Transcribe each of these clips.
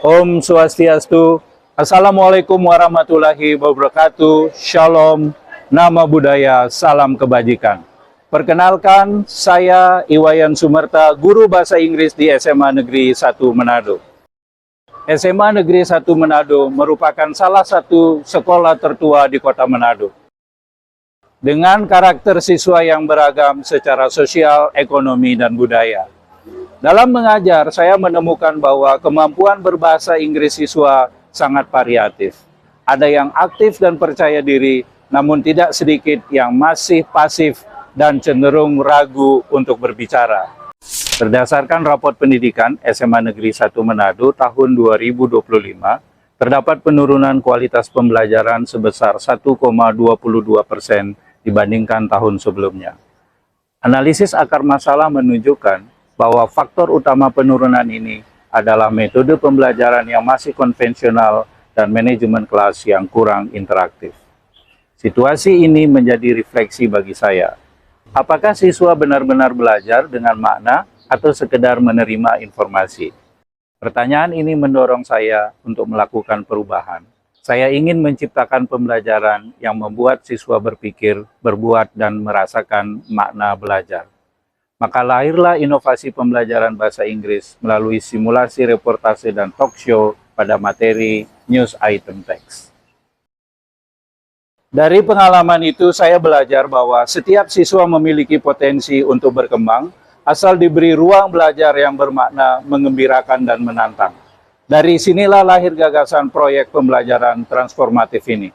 Om Swastiastu. Assalamualaikum warahmatullahi wabarakatuh. Shalom, nama budaya, salam kebajikan. Perkenalkan, saya Iwayan Sumerta, guru bahasa Inggris di SMA Negeri 1 Manado. SMA Negeri 1 Manado merupakan salah satu sekolah tertua di kota Manado. Dengan karakter siswa yang beragam secara sosial, ekonomi, dan budaya. Dalam mengajar, saya menemukan bahwa kemampuan berbahasa Inggris siswa sangat variatif. Ada yang aktif dan percaya diri, namun tidak sedikit yang masih pasif dan cenderung ragu untuk berbicara. Berdasarkan raport pendidikan SMA Negeri 1 Manado tahun 2025, terdapat penurunan kualitas pembelajaran sebesar 1,22% dibandingkan tahun sebelumnya. Analisis akar masalah menunjukkan bahwa faktor utama penurunan ini adalah metode pembelajaran yang masih konvensional dan manajemen kelas yang kurang interaktif. Situasi ini menjadi refleksi bagi saya. Apakah siswa benar-benar belajar dengan makna atau sekedar menerima informasi? Pertanyaan ini mendorong saya untuk melakukan perubahan. Saya ingin menciptakan pembelajaran yang membuat siswa berpikir, berbuat, dan merasakan makna belajar. Maka lahirlah inovasi pembelajaran bahasa Inggris melalui simulasi reportase dan talk show pada materi news item text. Dari pengalaman itu, saya belajar bahwa setiap siswa memiliki potensi untuk berkembang, asal diberi ruang belajar yang bermakna, mengembirakan, dan menantang. Dari sinilah lahir gagasan proyek pembelajaran transformatif ini.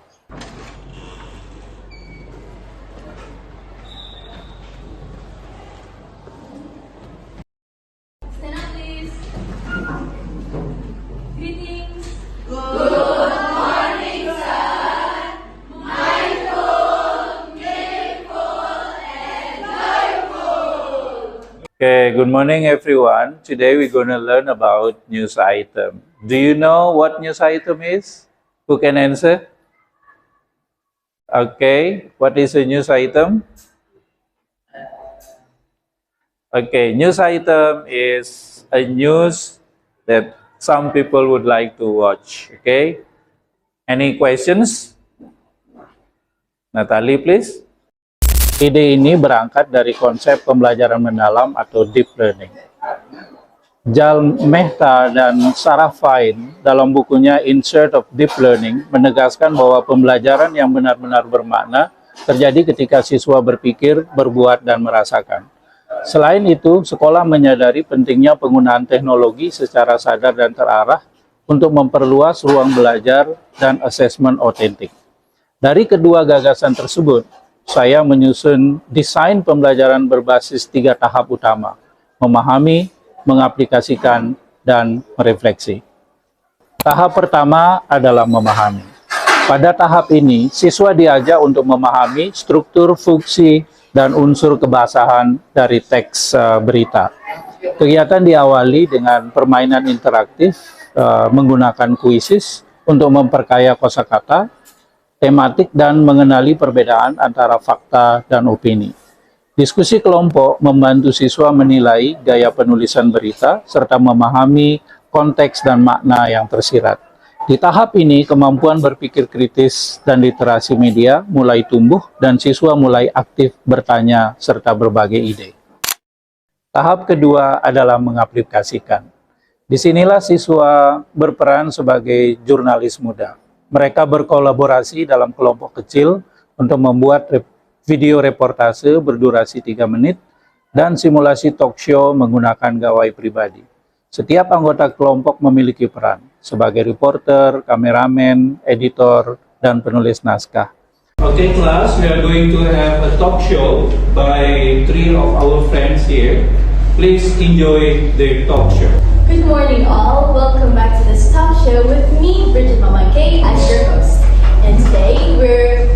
Okay, good morning everyone. Today we're going to learn about news item. Do you know what news item is? Who can answer? Okay, what is a news item? Okay, news item is a news that some people would like to watch. Okay, any questions? Natalie, please. Ide ini berangkat dari konsep pembelajaran mendalam atau deep learning. Jal Mehta dan Sarah Fine dalam bukunya In Search of Deep Learning menegaskan bahwa pembelajaran yang benar-benar bermakna terjadi ketika siswa berpikir, berbuat, dan merasakan. Selain itu, sekolah menyadari pentingnya penggunaan teknologi secara sadar dan terarah untuk memperluas ruang belajar dan asesmen otentik. Dari kedua gagasan tersebut, saya menyusun desain pembelajaran berbasis 3 tahap utama: memahami, mengaplikasikan, dan merefleksi. Tahap pertama adalah memahami. Pada tahap ini, siswa diajak untuk memahami struktur, fungsi, dan unsur kebasahan dari teks berita. Kegiatan diawali dengan permainan interaktif menggunakan kuisis untuk memperkaya kosakata, tematik, dan mengenali perbedaan antara fakta dan opini. Diskusi kelompok membantu siswa menilai gaya penulisan berita serta memahami konteks dan makna yang tersirat. Di tahap ini, kemampuan berpikir kritis dan literasi media mulai tumbuh dan siswa mulai aktif bertanya serta berbagai ide. Tahap kedua adalah mengaplikasikan. Disinilah siswa berperan sebagai jurnalis muda. Mereka berkolaborasi dalam kelompok kecil untuk membuat video reportase berdurasi 3 menit dan simulasi talk show menggunakan gawai pribadi. Setiap anggota kelompok memiliki peran sebagai reporter, kameramen, editor, dan penulis naskah. Okay, class, we are going to have a talk show by 3 of our friends here. Please enjoy their talk show. Good morning all, welcome back to this talk show with me, Bridget Mama Kay, as your host. And today we're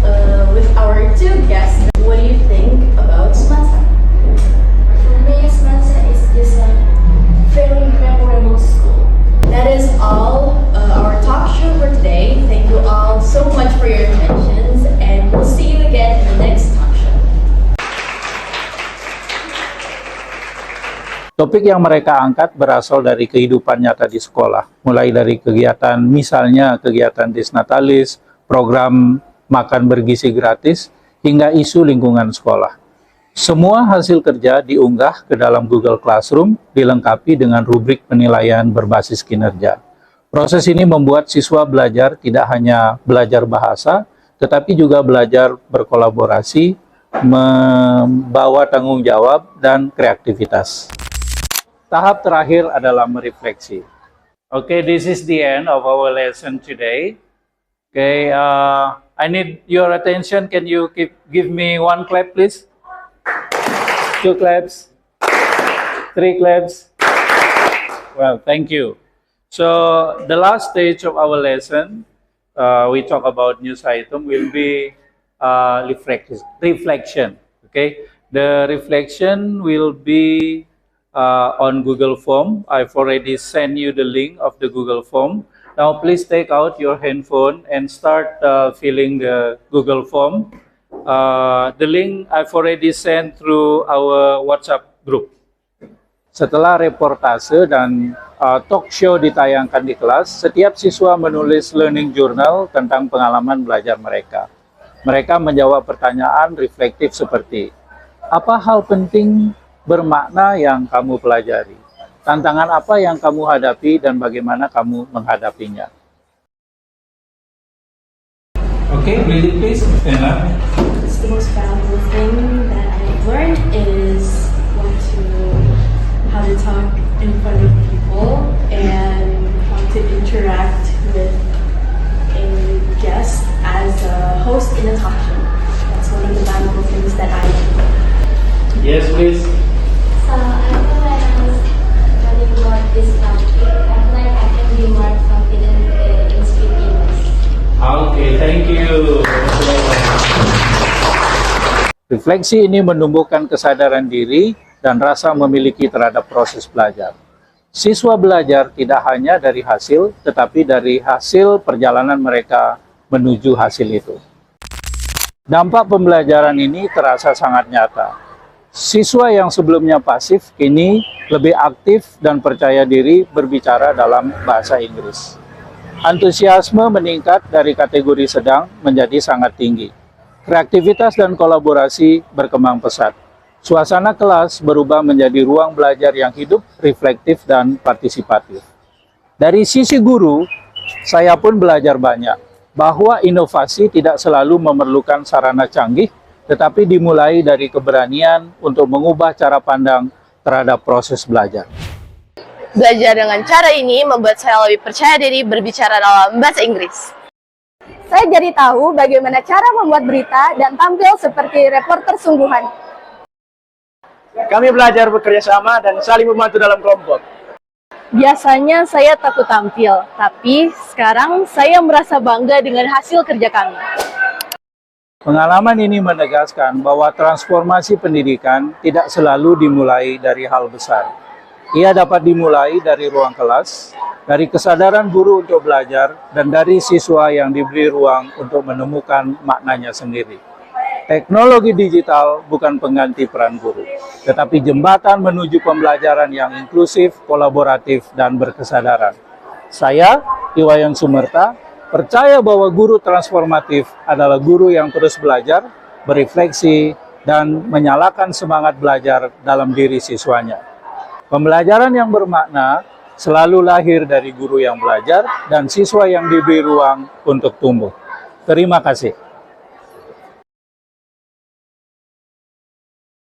with our 2 guests. What do you think about Semansa? For me, Semansa is just a very memorable school. That is all our talk show for today. Thank you all so much for your attention, and we'll see you again in the next talk show. Topik yang mereka angkat berasal dari kehidupan nyata di sekolah, mulai dari kegiatan misalnya kegiatan Disnatalis, program makan bergizi gratis, hingga isu lingkungan sekolah. Semua hasil kerja diunggah ke dalam Google Classroom, dilengkapi dengan rubrik penilaian berbasis kinerja. Proses ini membuat siswa belajar tidak hanya belajar bahasa, tetapi juga belajar berkolaborasi, membawa tanggung jawab, dan kreativitas. Tahap terakhir adalah merefleksi. Okay, this is the end of our lesson today. Okay, I need your attention. Can you give me one clap, please? 2 claps, 3 claps. Well, thank you. So the last stage of our lesson, we talk about news item, will be reflection. Okay, the reflection will be on Google Form. I've already sent you the link of the Google Form. Now please take out your handphone and start filling the Google Form. The link I've already sent through our WhatsApp group. Setelah reportase dan talk show ditayangkan di kelas, setiap siswa menulis learning journal tentang pengalaman belajar mereka. Mereka menjawab pertanyaan reflektif seperti, apa hal penting bermakna yang kamu pelajari? Tantangan apa yang kamu hadapi dan bagaimana kamu menghadapinya? Okay, Lily, please stand up. The most valuable thing that I've learned is how to talk in front of people and how to interact with a guest as a host in a talk show. That's one of the valuable things that I learned. Yes, please. So I feel like I was studying more this topic. I feel like I can be more confident in speaking English. Okay, thank you. Refleksi ini menumbuhkan kesadaran diri dan rasa memiliki terhadap proses belajar. Siswa belajar tidak hanya dari hasil, tetapi dari hasil perjalanan mereka menuju hasil itu. Dampak pembelajaran ini terasa sangat nyata. Siswa yang sebelumnya pasif kini lebih aktif dan percaya diri berbicara dalam bahasa Inggris. Antusiasme meningkat dari kategori sedang menjadi sangat tinggi. Kreativitas dan kolaborasi berkembang pesat. Suasana kelas berubah menjadi ruang belajar yang hidup, reflektif, dan partisipatif. Dari sisi guru, saya pun belajar banyak bahwa inovasi tidak selalu memerlukan sarana canggih, tetapi dimulai dari keberanian untuk mengubah cara pandang terhadap proses belajar. Belajar dengan cara ini membuat saya lebih percaya diri berbicara dalam bahasa Inggris. Saya jadi tahu bagaimana cara membuat berita dan tampil seperti reporter sungguhan. Kami belajar bekerja sama dan saling membantu dalam kelompok. Biasanya saya takut tampil, tapi sekarang saya merasa bangga dengan hasil kerja kami. Pengalaman ini menegaskan bahwa transformasi pendidikan tidak selalu dimulai dari hal besar. Ia dapat dimulai dari ruang kelas, dari kesadaran guru untuk belajar, dan dari siswa yang diberi ruang untuk menemukan maknanya sendiri. Teknologi digital bukan pengganti peran guru, tetapi jembatan menuju pembelajaran yang inklusif, kolaboratif, dan berkesadaran. Saya, Iwayan Sumerta, percaya bahwa guru transformatif adalah guru yang terus belajar, berefleksi, dan menyalakan semangat belajar dalam diri siswanya. Pembelajaran yang bermakna selalu lahir dari guru yang belajar dan siswa yang diberi ruang untuk tumbuh. Terima kasih.